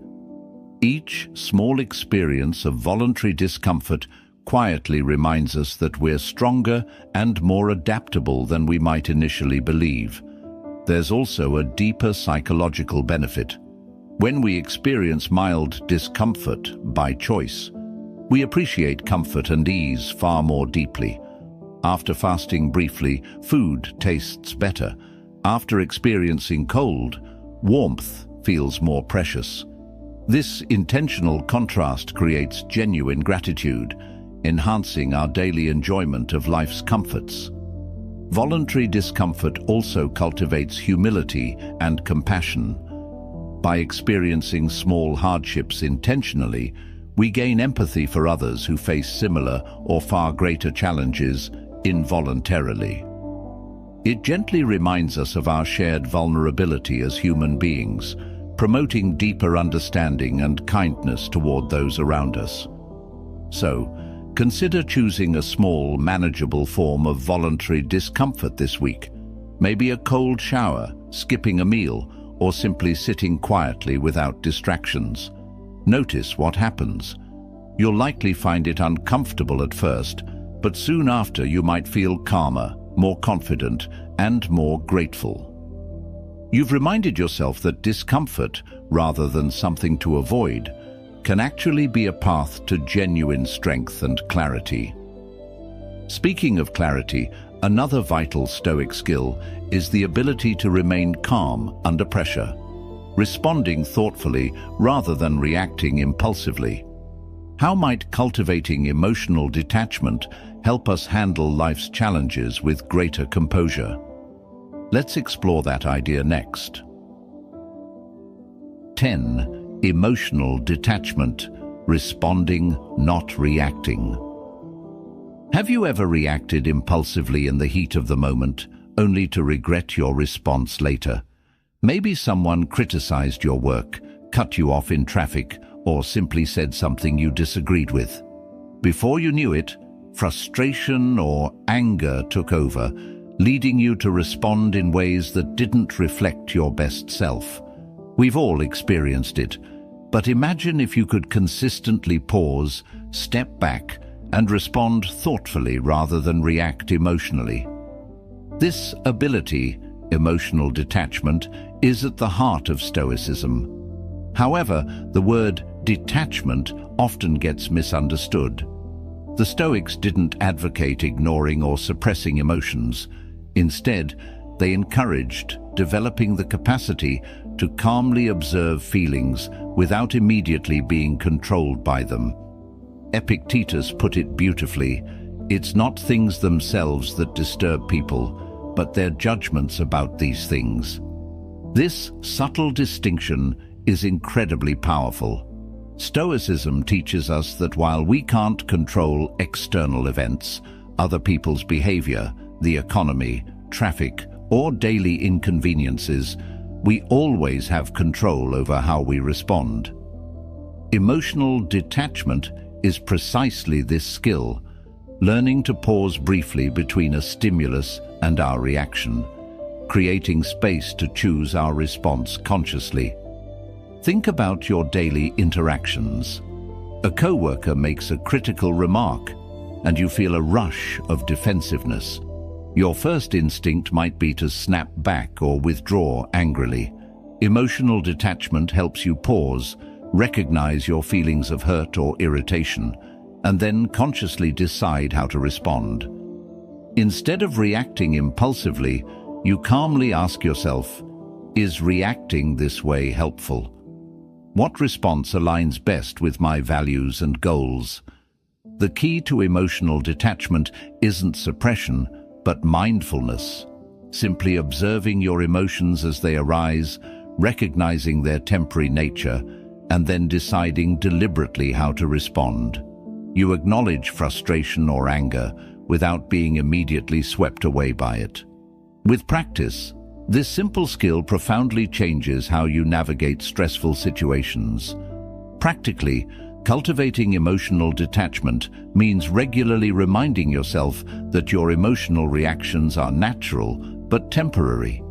Each small experience of voluntary discomfort quietly reminds us that we're stronger and more adaptable than we might initially believe. There's also a deeper psychological benefit. When we experience mild discomfort by choice, we appreciate comfort and ease far more deeply. After fasting briefly, food tastes better. After experiencing cold, warmth feels more precious. This intentional contrast creates genuine gratitude, enhancing our daily enjoyment of life's comforts. Voluntary discomfort also cultivates humility and compassion. By experiencing small hardships intentionally, we gain empathy for others who face similar or far greater challenges involuntarily. It gently reminds us of our shared vulnerability as human beings, promoting deeper understanding and kindness toward those around us. So, consider choosing a small, manageable form of voluntary discomfort this week. Maybe a cold shower, skipping a meal, or simply sitting quietly without distractions. Notice what happens. You'll likely find it uncomfortable at first, but soon after you might feel calmer, more confident, and more grateful. You've reminded yourself that discomfort, rather than something to avoid, can actually be a path to genuine strength and clarity. Speaking of clarity, another vital Stoic skill is the ability to remain calm under pressure, responding thoughtfully rather than reacting impulsively. How might cultivating emotional detachment help us handle life's challenges with greater composure? Let's explore that idea next. 10. Emotional detachment, responding, not reacting. Have you ever reacted impulsively in the heat of the moment, only to regret your response later? Maybe someone criticized your work, cut you off in traffic, or simply said something you disagreed with. Before you knew it, frustration or anger took over, leading you to respond in ways that didn't reflect your best self. We've all experienced it, but imagine if you could consistently pause, step back, and respond thoughtfully rather than react emotionally. This ability, emotional detachment, is at the heart of Stoicism. However, the word detachment often gets misunderstood. The Stoics didn't advocate ignoring or suppressing emotions. Instead, they encouraged developing the capacity to calmly observe feelings without immediately being controlled by them. Epictetus put it beautifully: it's not things themselves that disturb people, but their judgments about these things. This subtle distinction is incredibly powerful. Stoicism teaches us that while we can't control external events, other people's behavior, the economy, traffic, or daily inconveniences, we always have control over how we respond. Emotional detachment is precisely this skill, learning to pause briefly between a stimulus and our reaction, creating space to choose our response consciously. Think about your daily interactions. A coworker makes a critical remark, and you feel a rush of defensiveness. Your first instinct might be to snap back or withdraw angrily. Emotional detachment helps you pause, recognize your feelings of hurt or irritation, and then consciously decide how to respond. Instead of reacting impulsively, you calmly ask yourself, is reacting this way helpful? What response aligns best with my values and goals? The key to emotional detachment isn't suppression, but mindfulness. Simply observing your emotions as they arise, recognizing their temporary nature, and then deciding deliberately how to respond. You acknowledge frustration or anger without being immediately swept away by it. With practice, this simple skill profoundly changes how you navigate stressful situations. Practically, cultivating emotional detachment means regularly reminding yourself that your emotional reactions are natural but temporary.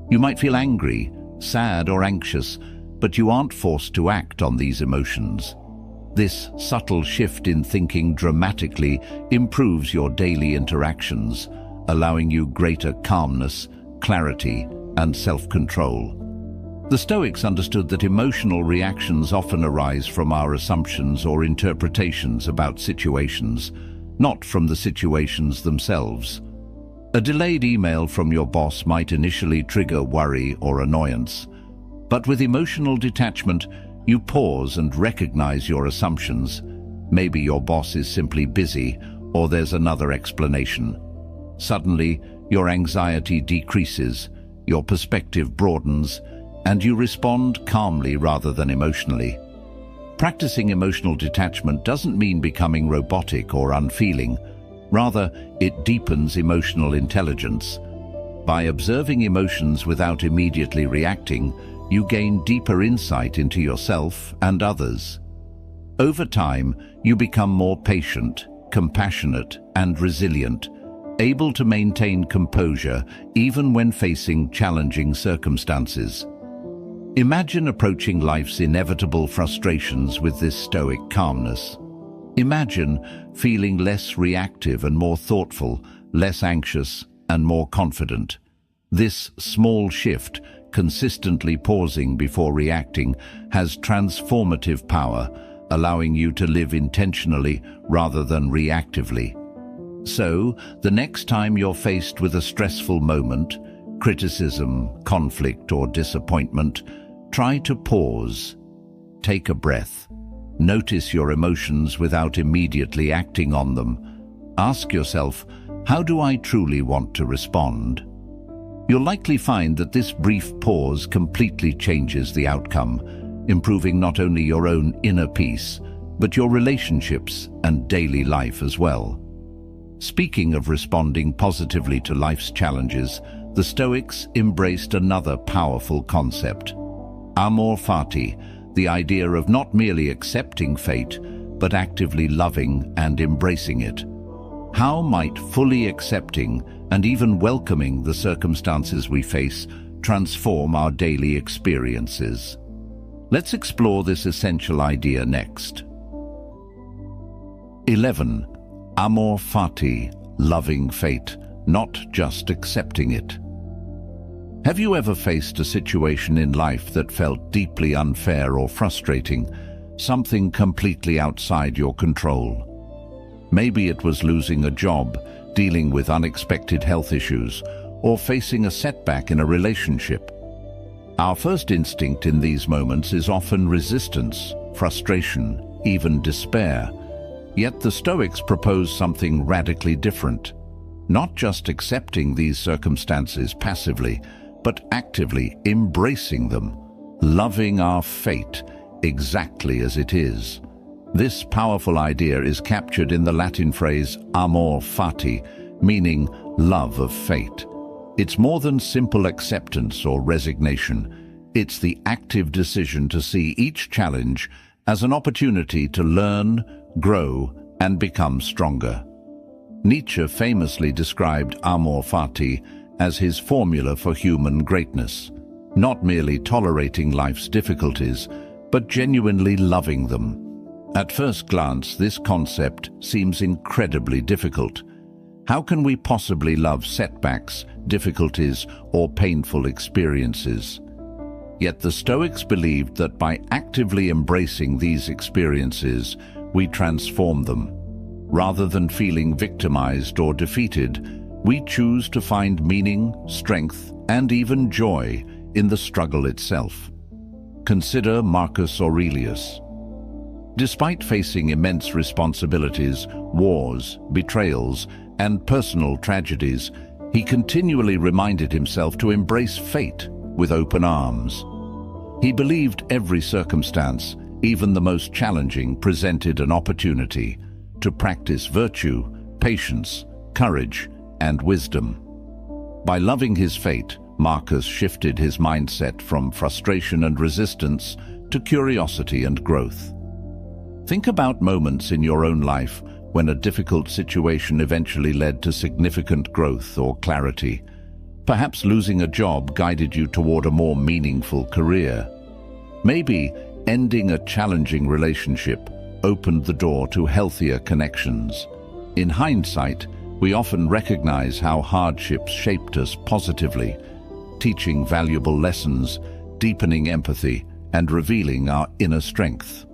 You might feel angry, sad, or anxious, but you aren't forced to act on these emotions. This subtle shift in thinking dramatically improves your daily interactions, allowing you greater calmness, clarity, and self-control. The Stoics understood that emotional reactions often arise from our assumptions or interpretations about situations, not from the situations themselves. A delayed email from your boss might initially trigger worry or annoyance, but with emotional detachment, you pause and recognize your assumptions. Maybe your boss is simply busy, or there's another explanation. Suddenly, your anxiety decreases, your perspective broadens, and you respond calmly rather than emotionally. Practicing emotional detachment doesn't mean becoming robotic or unfeeling. Rather, it deepens emotional intelligence. By observing emotions without immediately reacting, you gain deeper insight into yourself and others. Over time, you become more patient, compassionate, and resilient, able to maintain composure even when facing challenging circumstances. Imagine approaching life's inevitable frustrations with this stoic calmness. Imagine feeling less reactive and more thoughtful, less anxious and more confident. This small shift, consistently pausing before reacting, has transformative power, allowing you to live intentionally rather than reactively. So, the next time you're faced with a stressful moment, criticism, conflict, or disappointment, try to pause. Take a breath. Notice your emotions without immediately acting on them. Ask yourself, how do I truly want to respond? You'll likely find that this brief pause completely changes the outcome, improving not only your own inner peace, but your relationships and daily life as well. Speaking of responding positively to life's challenges, the Stoics embraced another powerful concept: amor fati, the idea of not merely accepting fate, but actively loving and embracing it. How might fully accepting and even welcoming the circumstances we face transform our daily experiences? Let's explore this essential idea next. 11. Amor fati, loving fate, not just accepting it. Have you ever faced a situation in life that felt deeply unfair or frustrating, something completely outside your control? Maybe it was losing a job, dealing with unexpected health issues, or facing a setback in a relationship. Our first instinct in these moments is often resistance, frustration, even despair. Yet the Stoics propose something radically different. Not just accepting these circumstances passively, but actively embracing them, loving our fate exactly as it is. This powerful idea is captured in the Latin phrase amor fati, meaning love of fate. It's more than simple acceptance or resignation. It's the active decision to see each challenge as an opportunity to learn, grow, and become stronger. Nietzsche famously described amor fati as his formula for human greatness, not merely tolerating life's difficulties, but genuinely loving them. At first glance, this concept seems incredibly difficult. How can we possibly love setbacks, difficulties, or painful experiences? Yet the Stoics believed that by actively embracing these experiences, we transform them. Rather than feeling victimized or defeated, we choose to find meaning, strength, and even joy in the struggle itself. Consider Marcus Aurelius. Despite facing immense responsibilities, wars, betrayals, and personal tragedies, he continually reminded himself to embrace fate with open arms. He believed every circumstance, even the most challenging, presented an opportunity to practice virtue, patience, courage, and wisdom. By loving his fate, Marcus shifted his mindset from frustration and resistance to curiosity and growth. Think about moments in your own life when a difficult situation eventually led to significant growth or clarity. Perhaps losing a job guided you toward a more meaningful career. Maybe ending a challenging relationship opened the door to healthier connections. In hindsight, we often recognize how hardships shaped us positively, teaching valuable lessons, deepening empathy, and revealing our inner strength.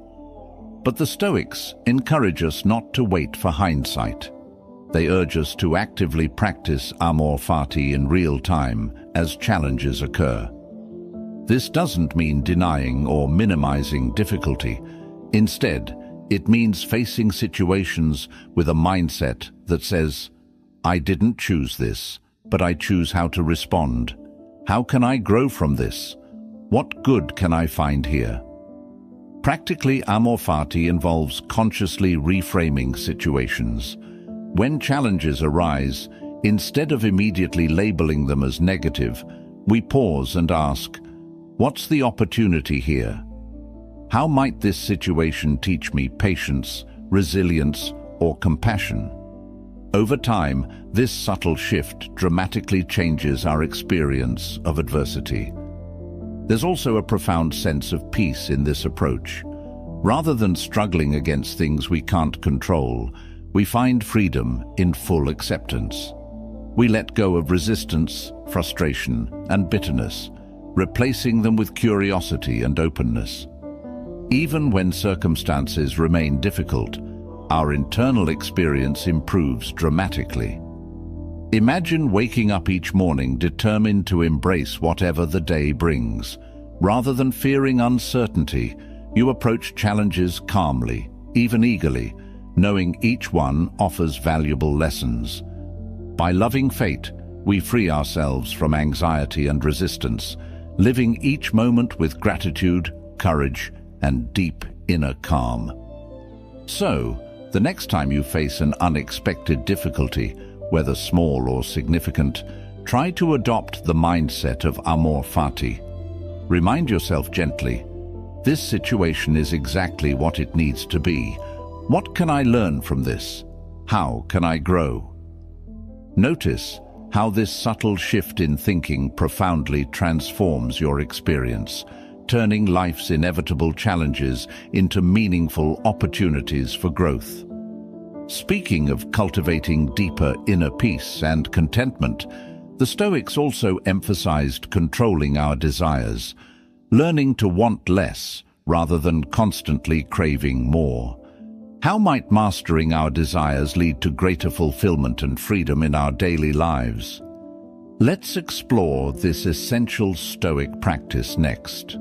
But the Stoics encourage us not to wait for hindsight. They urge us to actively practice amor fati in real time as challenges occur. This doesn't mean denying or minimizing difficulty. Instead, it means facing situations with a mindset that says, I didn't choose this, but I choose how to respond. How can I grow from this? What good can I find here? Practically, amor fati involves consciously reframing situations. When challenges arise, instead of immediately labeling them as negative, we pause and ask, what's the opportunity here? How might this situation teach me patience, resilience, or compassion? Over time, this subtle shift dramatically changes our experience of adversity. There's also a profound sense of peace in this approach. Rather than struggling against things we can't control, we find freedom in full acceptance. We let go of resistance, frustration, and bitterness, replacing them with curiosity and openness. Even when circumstances remain difficult, our internal experience improves dramatically. Imagine waking up each morning determined to embrace whatever the day brings. Rather than fearing uncertainty, you approach challenges calmly, even eagerly, knowing each one offers valuable lessons. By loving fate, we free ourselves from anxiety and resistance, living each moment with gratitude, courage, and deep inner calm. So, the next time you face an unexpected difficulty, whether small or significant, try to adopt the mindset of amor fati. Remind yourself gently, this situation is exactly what it needs to be. What can I learn from this? How can I grow? Notice how this subtle shift in thinking profoundly transforms your experience, turning life's inevitable challenges into meaningful opportunities for growth. Speaking of cultivating deeper inner peace and contentment, the Stoics also emphasized controlling our desires, learning to want less rather than constantly craving more. How might mastering our desires lead to greater fulfillment and freedom in our daily lives? Let's explore this essential Stoic practice next.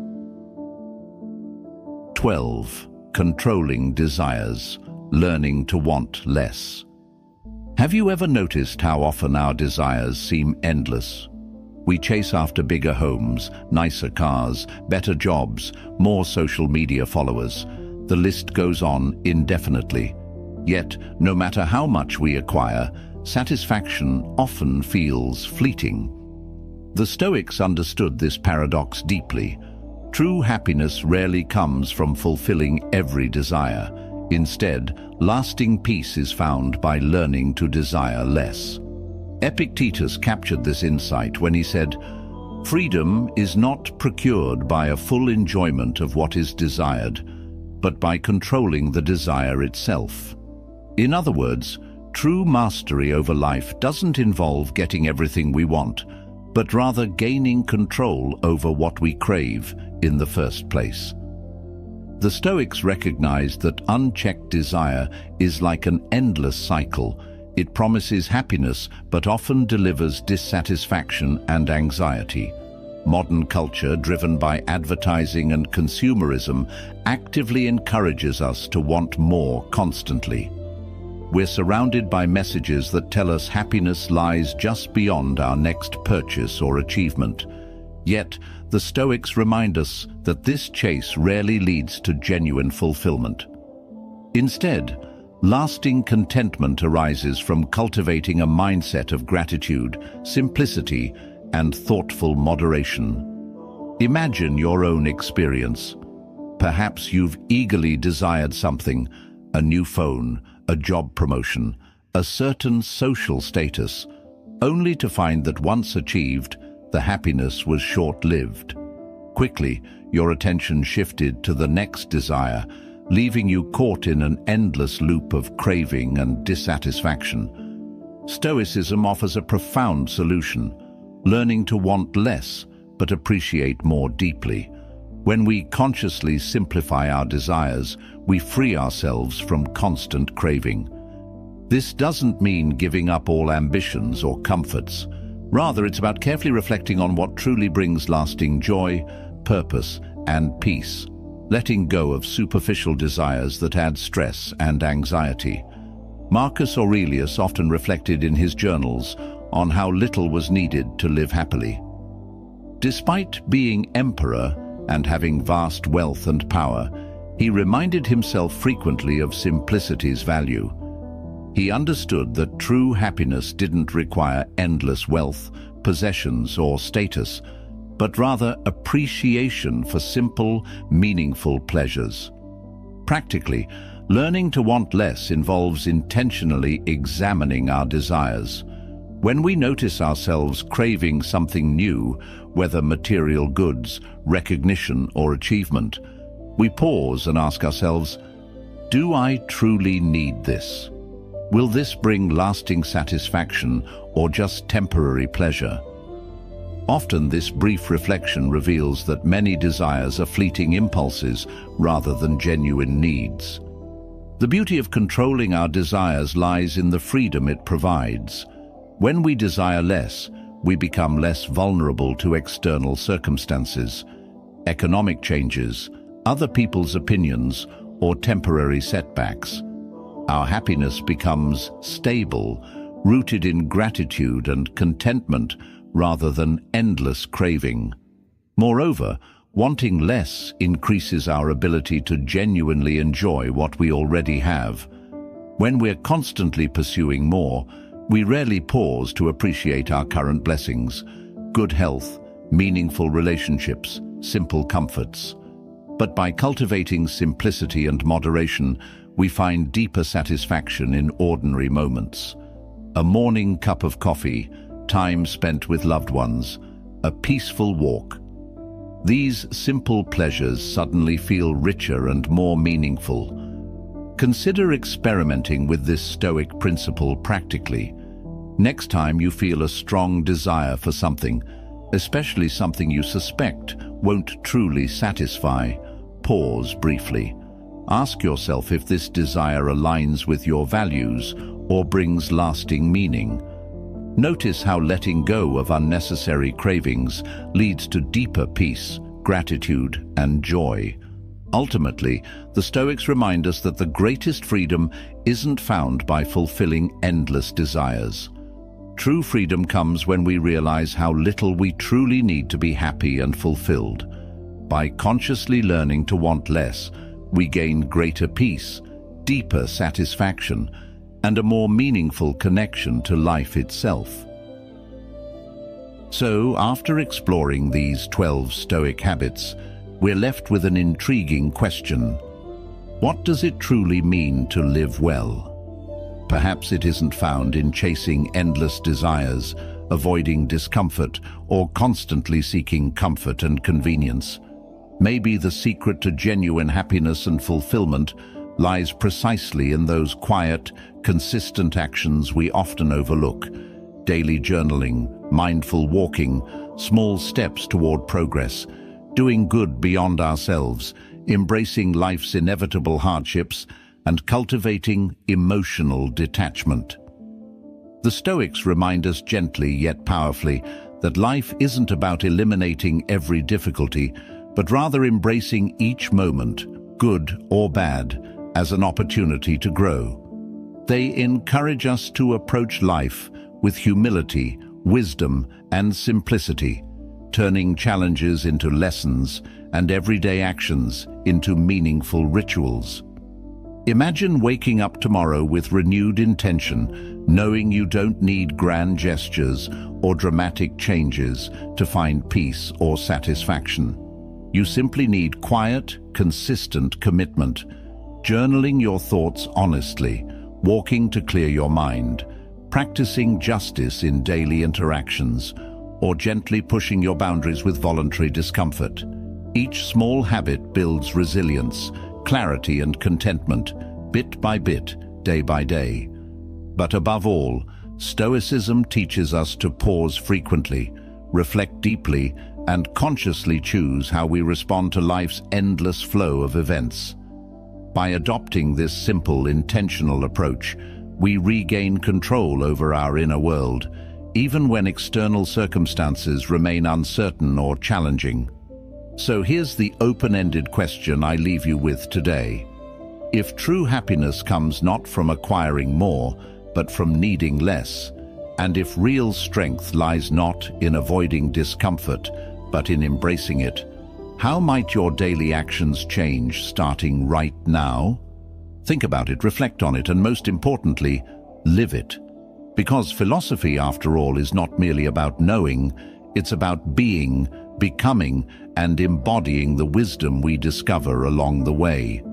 12. Controlling desires, learning to want less. Have you ever noticed how often our desires seem endless? We chase after bigger homes, nicer cars, better jobs, more social media followers. The list goes on indefinitely. Yet, no matter how much we acquire, satisfaction often feels fleeting. The Stoics understood this paradox deeply. True happiness rarely comes from fulfilling every desire. Instead, lasting peace is found by learning to desire less. Epictetus captured this insight when he said, "Freedom is not procured by a full enjoyment of what is desired, but by controlling the desire itself." In other words, true mastery over life doesn't involve getting everything we want, but rather gaining control over what we crave in the first place. The Stoics recognized that unchecked desire is like an endless cycle. It promises happiness, but often delivers dissatisfaction and anxiety. Modern culture, driven by advertising and consumerism, actively encourages us to want more constantly. We're surrounded by messages that tell us happiness lies just beyond our next purchase or achievement. Yet, the Stoics remind us that this chase rarely leads to genuine fulfillment. Instead, lasting contentment arises from cultivating a mindset of gratitude, simplicity, and thoughtful moderation. Imagine your own experience. Perhaps you've eagerly desired something, a new phone, a job promotion, a certain social status, only to find that once achieved, the happiness was short-lived. Quickly, your attention shifted to the next desire, leaving you caught in an endless loop of craving and dissatisfaction. Stoicism offers a profound solution, learning to want less but appreciate more deeply. When we consciously simplify our desires, we free ourselves from constant craving. This doesn't mean giving up all ambitions or comforts. Rather, it's about carefully reflecting on what truly brings lasting joy, purpose, and peace, letting go of superficial desires that add stress and anxiety. Marcus Aurelius often reflected in his journals on how little was needed to live happily. Despite being emperor and having vast wealth and power, he reminded himself frequently of simplicity's value. He understood that true happiness didn't require endless wealth, possessions, or status, but rather appreciation for simple, meaningful pleasures. Practically, learning to want less involves intentionally examining our desires. When we notice ourselves craving something new, whether material goods, recognition, or achievement, we pause and ask ourselves, do I truly need this? Will this bring lasting satisfaction or just temporary pleasure? Often this brief reflection reveals that many desires are fleeting impulses rather than genuine needs. The beauty of controlling our desires lies in the freedom it provides. When we desire less, we become less vulnerable to external circumstances, economic changes, other people's opinions, or temporary setbacks. Our happiness becomes stable, rooted in gratitude and contentment rather than endless craving. Moreover, wanting less increases our ability to genuinely enjoy what we already have. When we're constantly pursuing more, we rarely pause to appreciate our current blessings, good health, meaningful relationships, simple comforts. But by cultivating simplicity and moderation, we find deeper satisfaction in ordinary moments. A morning cup of coffee, time spent with loved ones, a peaceful walk. These simple pleasures suddenly feel richer and more meaningful. Consider experimenting with this Stoic principle practically. Next time you feel a strong desire for something, especially something you suspect won't truly satisfy, pause briefly. Ask yourself if this desire aligns with your values or brings lasting meaning. Notice how letting go of unnecessary cravings leads to deeper peace, gratitude, and joy. Ultimately, the Stoics remind us that the greatest freedom isn't found by fulfilling endless desires. True freedom comes when we realize how little we truly need to be happy and fulfilled. By consciously learning to want less, we gain greater peace, deeper satisfaction, and a more meaningful connection to life itself. So, after exploring these 12 Stoic habits, we're left with an intriguing question. What does it truly mean to live well? Perhaps it isn't found in chasing endless desires, avoiding discomfort, or constantly seeking comfort and convenience. Maybe the secret to genuine happiness and fulfillment lies precisely in those quiet, consistent actions we often overlook. Daily journaling, mindful walking, small steps toward progress, doing good beyond ourselves, embracing life's inevitable hardships, and cultivating emotional detachment. The Stoics remind us gently yet powerfully that life isn't about eliminating every difficulty, but rather embracing each moment, good or bad, as an opportunity to grow. They encourage us to approach life with humility, wisdom, and simplicity, turning challenges into lessons and everyday actions into meaningful rituals. Imagine waking up tomorrow with renewed intention, knowing you don't need grand gestures or dramatic changes to find peace or satisfaction. You simply need quiet, consistent commitment, journaling your thoughts honestly, walking to clear your mind, practicing justice in daily interactions, or gently pushing your boundaries with voluntary discomfort. Each small habit builds resilience, clarity, and contentment, bit by bit, day by day. But above all, Stoicism teaches us to pause frequently, reflect deeply, and consciously choose how we respond to life's endless flow of events. By adopting this simple, intentional approach, we regain control over our inner world, even when external circumstances remain uncertain or challenging. So here's the open-ended question I leave you with today. If true happiness comes not from acquiring more, but from needing less, and if real strength lies not in avoiding discomfort, but in embracing it, how might your daily actions change starting right now? Think about it, reflect on it, and most importantly, live it. Because philosophy, after all, is not merely about knowing, it's about being, becoming, and embodying the wisdom we discover along the way.